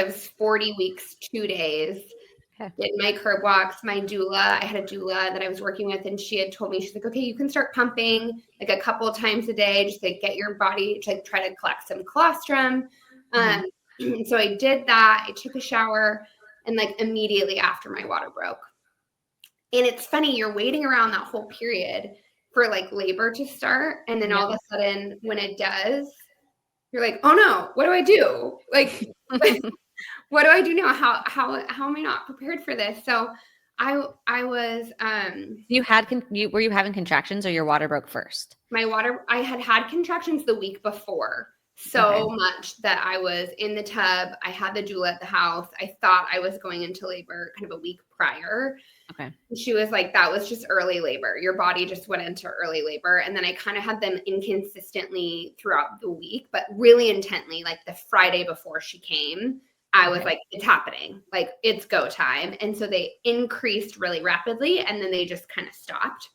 I was 40 weeks, 2 days. Okay. Did my curb walks, my doula. I had a doula that I was working with, and she had told me, she's like, okay, you can start pumping like a couple of times a day, just like get your body to like try to collect some colostrum. So I did that. I took a shower, and like immediately after my water broke. And it's funny, you're waiting around that whole period for like labor to start. And then all of a sudden when it does, you're like, oh no, what do I do? Like, what do I do now? How am I not prepared for this? So I was, were you having contractions or your water broke first? I had contractions the week before. So much that I was in the tub. I had the doula at the house. I thought I was going into labor kind of a week prior. Okay. She was like, that was just early labor. Your body just went into early labor. And then I kind of had them inconsistently throughout the week, but really intently, like the Friday before she came, I was like, it's happening. Like, it's go time. And so they increased really rapidly, and then they just kind of stopped.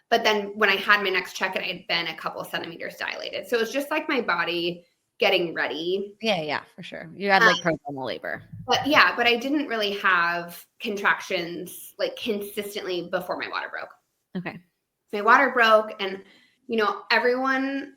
But then when I had my next check, I had been a couple centimeters dilated. So it was just like my body getting ready. Yeah, for sure. You had like prodromal labor. But I didn't really have contractions like consistently before my water broke. Okay. My water broke, and everyone,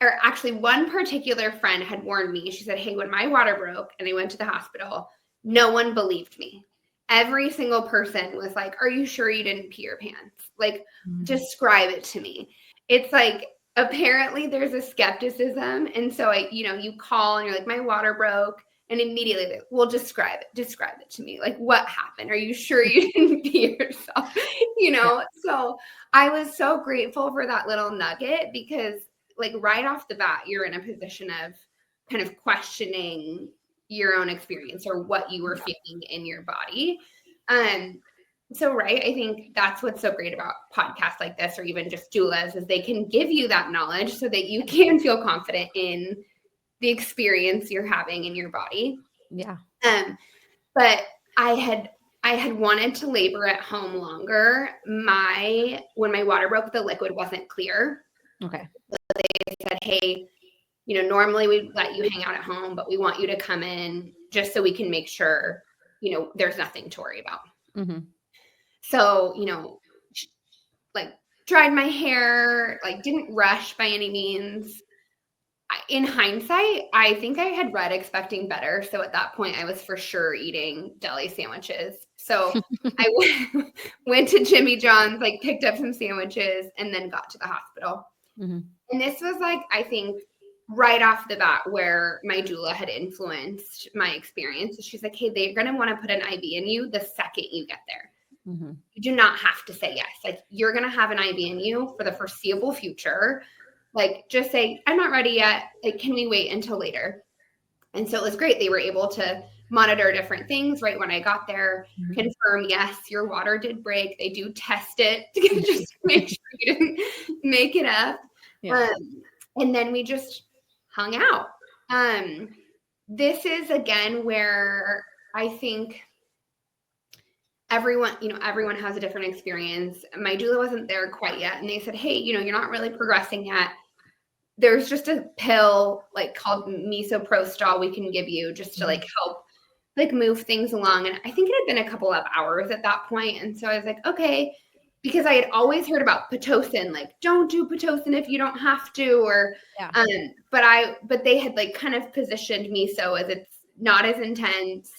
or actually one particular friend had warned me. She said, hey, when my water broke and I went to the hospital, no one believed me. Every single person was like, are you sure you didn't pee your pants? Like, describe it to me. It's like, apparently there's a skepticism. And so you call and you're like, my water broke. And immediately they will describe it to me. Like, what happened? Are you sure you didn't pee yourself? So I was so grateful for that little nugget, because like right off the bat, you're in a position of kind of questioning your own experience or what you were feeling in your body. So, right, I think that's what's so great about podcasts like this, or even just doulas, is they can give you that knowledge so that you can feel confident in the experience you're having in your body. Yeah. But I had wanted to labor at home longer. When my water broke, the liquid wasn't clear. Okay. So they said, hey, normally we let you hang out at home, but we want you to come in just so we can make sure, there's nothing to worry about. So, like dried my hair, like didn't rush by any means. In hindsight, I think I had read Expecting Better. So at that point I was for sure eating deli sandwiches. So I went to Jimmy John's, like picked up some sandwiches, and then got to the hospital. And this was like, I think, right off the bat where my doula had influenced my experience. She's like, hey, they're going to want to put an IV in you the second you get there. You do not have to say yes. Like, you're going to have an IV in you for the foreseeable future. Like, just say, I'm not ready yet. Like, can we wait until later? And so it was great. They were able to monitor different things right when I got there, confirm, yes, your water did break. They do test it to just make sure you didn't make it up. And then we just hung out. This is again where I think everyone has a different experience. My doula wasn't there quite yet. And they said, hey, you're not really progressing yet. There's just a pill like called misoprostol we can give you just to like help like move things along. And I think it had been a couple of hours at that point. And so I was like, okay, because I had always heard about Pitocin, like don't do Pitocin if you don't have to, or, but they had like kind of positioned miso as it's not as intense,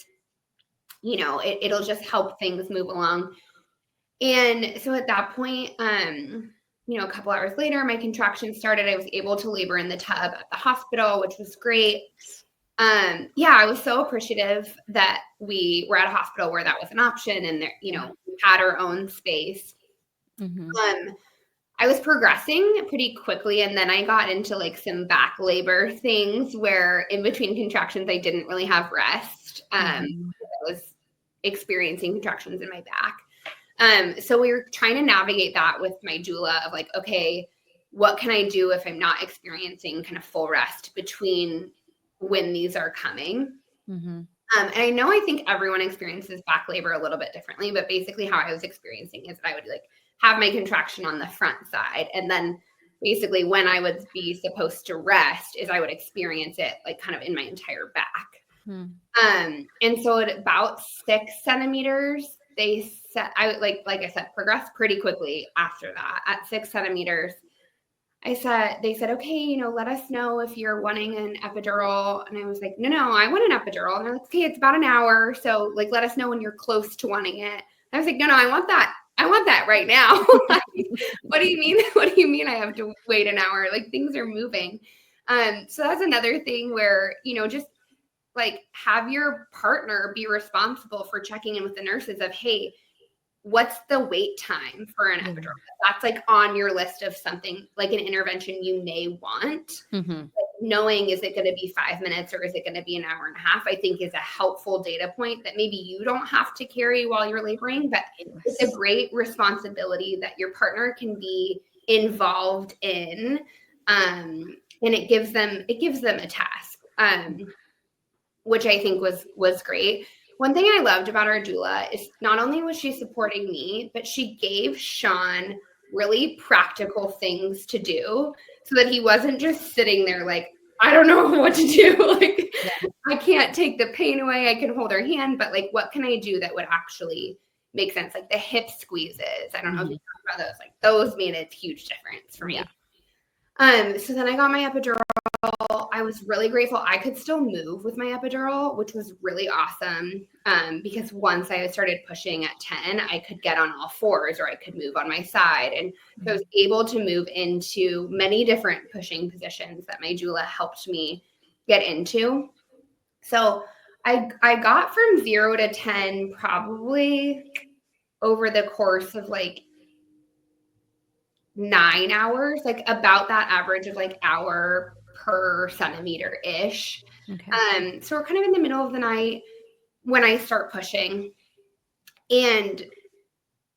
it'll just help things move along. And so at that point, a couple hours later, my contractions started. I was able to labor in the tub at the hospital, which was great. I was so appreciative that we were at a hospital where that was an option, and we had our own space. I was progressing pretty quickly, and then I got into like some back labor things where in between contractions, I didn't really have rest. I was experiencing contractions in my back. So we were trying to navigate that with my doula of like, okay, what can I do if I'm not experiencing kind of full rest between when these are coming? And I think everyone experiences back labor a little bit differently, but basically how I was experiencing is that I would like have my contraction on the front side. And then basically when I would be supposed to rest is I would experience it like kind of in my entire back. And so at about 6 centimeters, they said, like I said, progressed pretty quickly after that. At 6 centimeters, they said, okay, let us know if you're wanting an epidural. And I was like, no, I want an epidural. And they're like, okay, it's about an hour. So like, let us know when you're close to wanting it. And I was like, no, I want that. I want that right now. Like, what do you mean? What do you mean I have to wait an hour? Like, things are moving. So that's another thing where, just like have your partner be responsible for checking in with the nurses of, hey, what's the wait time for an epidural? That's like on your list of something like an intervention you may want. Like knowing, is it going to be 5 minutes or is it going to be an hour and a half, I think is a helpful data point that maybe you don't have to carry while you're laboring, but it's a great responsibility that your partner can be involved in. And it gives them a task, which I think was great. One thing I loved about our doula is not only was she supporting me, but she gave Sean really practical things to do so that he wasn't just sitting there like, I don't know what to do. Like, I can't take the pain away. I can hold her hand, but like, what can I do that would actually make sense? Like the hip squeezes. I don't know if you talked about those. Like those made a huge difference for me. So then I got my epidural. I was really grateful I could still move with my epidural, which was really awesome. Because once I started pushing at 10, I could get on all fours or I could move on my side. And so I was able to move into many different pushing positions that my doula helped me get into. So I got from 0 to 10 probably over the course of like 9 hours, like about that average of like hour per centimeter ish. Okay. So we're kind of in the middle of the night when I start pushing. And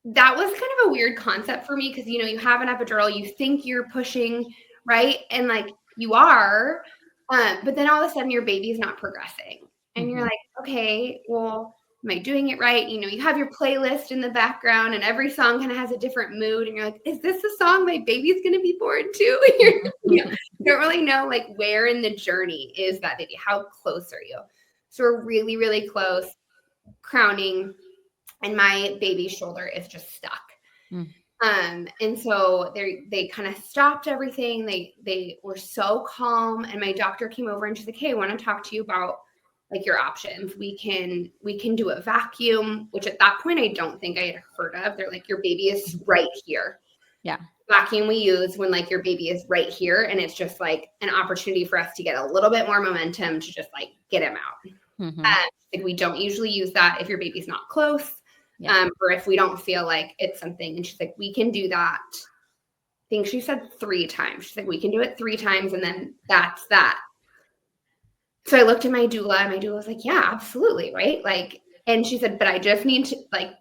that was kind of a weird concept for me because, you have an epidural, you think you're pushing, right? And like you are, but then all of a sudden your baby's not progressing. And you're like, okay, well, am I doing it right? You have your playlist in the background and every song kind of has a different mood. And you're like, is this the song my baby's going to be born to? You don't really know like where in the journey is that baby? How close are you? So we're really, really close, crowning, and my baby's shoulder is just stuck. And so they kind of stopped everything. They were so calm. And my doctor came over and she's like, hey, I want to talk to you about like your options. We can do a vacuum, which at that point I don't think I had heard of. They're like, your baby is right here. Yeah. Vacuum we use when like your baby is right here. And it's just like an opportunity for us to get a little bit more momentum to just like get him out. Like we don't usually use that if your baby's not close. Or if we don't feel like it's something. And she's like, we can do that. I think she said 3 times. She's like, we can do it 3 times. And then that's that. So I looked at my doula and my doula was like, yeah, absolutely. Right. Like, and she said, but I just need to like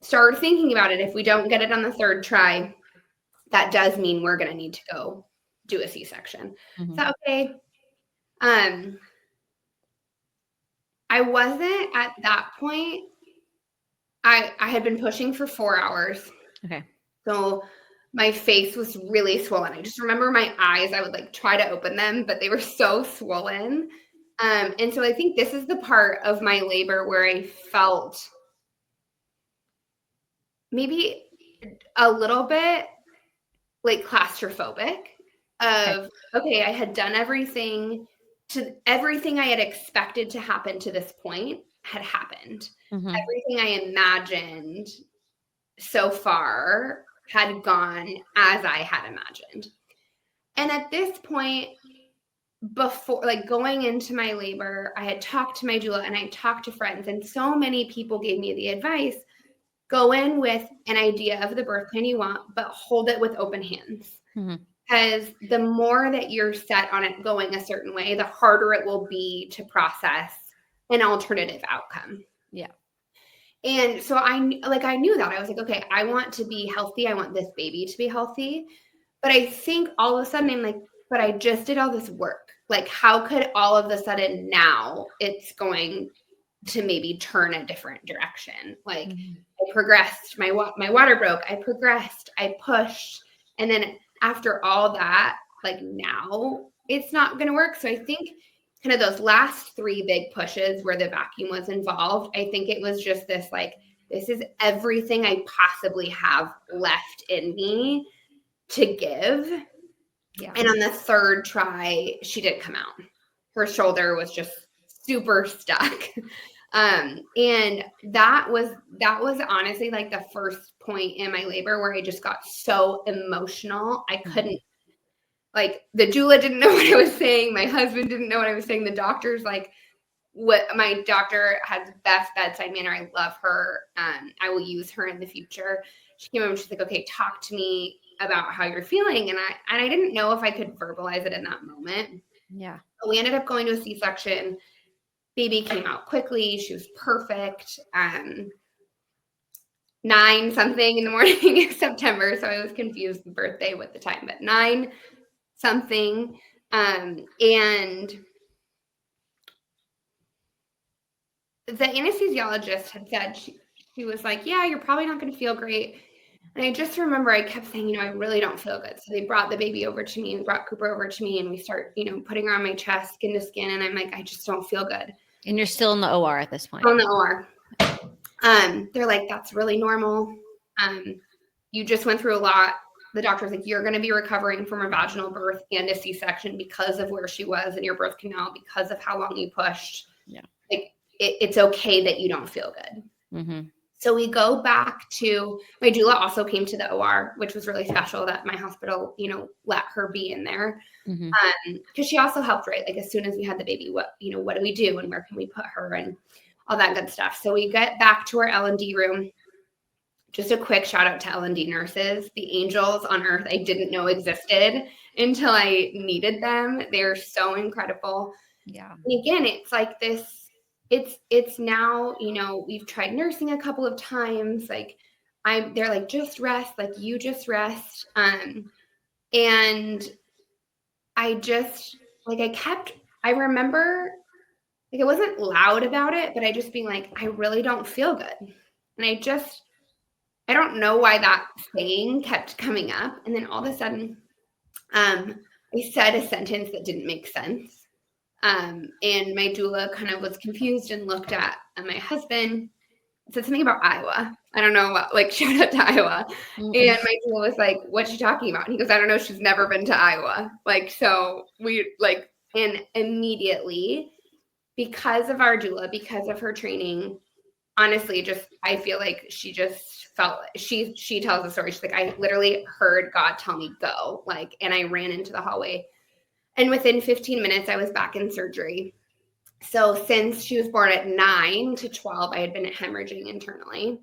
start thinking about it. If we don't get it on the 3rd try, that does mean we're going to need to go do a C-section. So, okay. I wasn't at that point. I had been pushing for 4 hours. Okay. So my face was really swollen. I just remember my eyes, I would like try to open them, but they were so swollen. And so I think this is the part of my labor where I felt maybe a little bit like claustrophobic of, okay, I had done everything I had expected to happen to this point had happened. Everything I imagined so far had gone as I had imagined. And at this point, before like going into my labor, I had talked to my doula and I talked to friends, and so many people gave me the advice, go in with an idea of the birth plan you want, but hold it with open hands. Because the more that you're set on it going a certain way, the harder it will be to process an alternative outcome. Yeah. And so I knew that. I was like, okay, I want to be healthy. I want this baby to be healthy. But I think all of a sudden I'm like, but I just did all this work. Like, how could all of a sudden now it's going to maybe turn a different direction? Like I progressed, my water broke. I progressed, I pushed. And then after all that, like now it's not going to work. So I think kind of those last 3 big pushes where the vacuum was involved, I think it was just this like, this is everything I possibly have left in me to give. Yeah. And on the 3rd try, she didn't come out. Her shoulder was just super stuck. And that was honestly like the first point in my labor where I just got so emotional. I couldn't, like, the doula didn't know what I was saying. My husband didn't know what I was saying. The doctor's like, what, my doctor has the best bedside manner. I love her. I will use her in the future. She came over and she's like, okay, talk to me about how you're feeling. And I didn't know if I could verbalize it in that moment. Yeah. But we ended up going to a C-section. Baby came out quickly. She was perfect. 9 something in the morning of September. So I was confused the birthday with the time, but 9 something. And the anesthesiologist had said, she was like, yeah, you're probably not going to feel great. And I just remember I kept saying, I really don't feel good. So they brought the baby over to me and brought Cooper over to me, and we start, putting her on my chest, skin to skin. And I'm like, I just don't feel good. And you're still in the OR at this point. Still in the OR. They're like, that's really normal. You just went through a lot. The doctor's like, you're going to be recovering from a vaginal birth and a C-section because of where she was in your birth canal, because of how long you pushed. Yeah. Like, it's okay that you don't feel good. Mm-hmm. So we go back to, my doula also came to the OR, which was really special that my hospital, let her be in there. Mm-hmm. Cause she also helped, right? Like, as soon as we had the baby, what do we do and where can we put her and all that good stuff. So we get back to our L&D room. Just a quick shout out to L&D nurses, the angels on earth I didn't know existed until I needed them. They're so incredible. Yeah. And again, it's like this, it's now, we've tried nursing a couple of times. Like, they're like, just rest, like, you just rest. And I just, like, I remember, like, I wasn't loud about it, but I just being like, I really don't feel good. And I don't know why that saying kept coming up. And then all of a sudden, I said a sentence that didn't make sense. And my doula kind of was confused and looked at my husband, said something about Iowa. I don't know what, like, shout out to Iowa. Mm-hmm. And my doula was like, what's she talking about? And he goes, I don't know. She's never been to Iowa. Like, so we like, and immediately, because of our doula, because of her training, honestly, just, I feel like she just felt, she tells the story. She's like, I literally heard God tell me go, like, and I ran into the hallway. And within 15 minutes, I was back in surgery. So since she was born at 9 to 12, I had been hemorrhaging internally.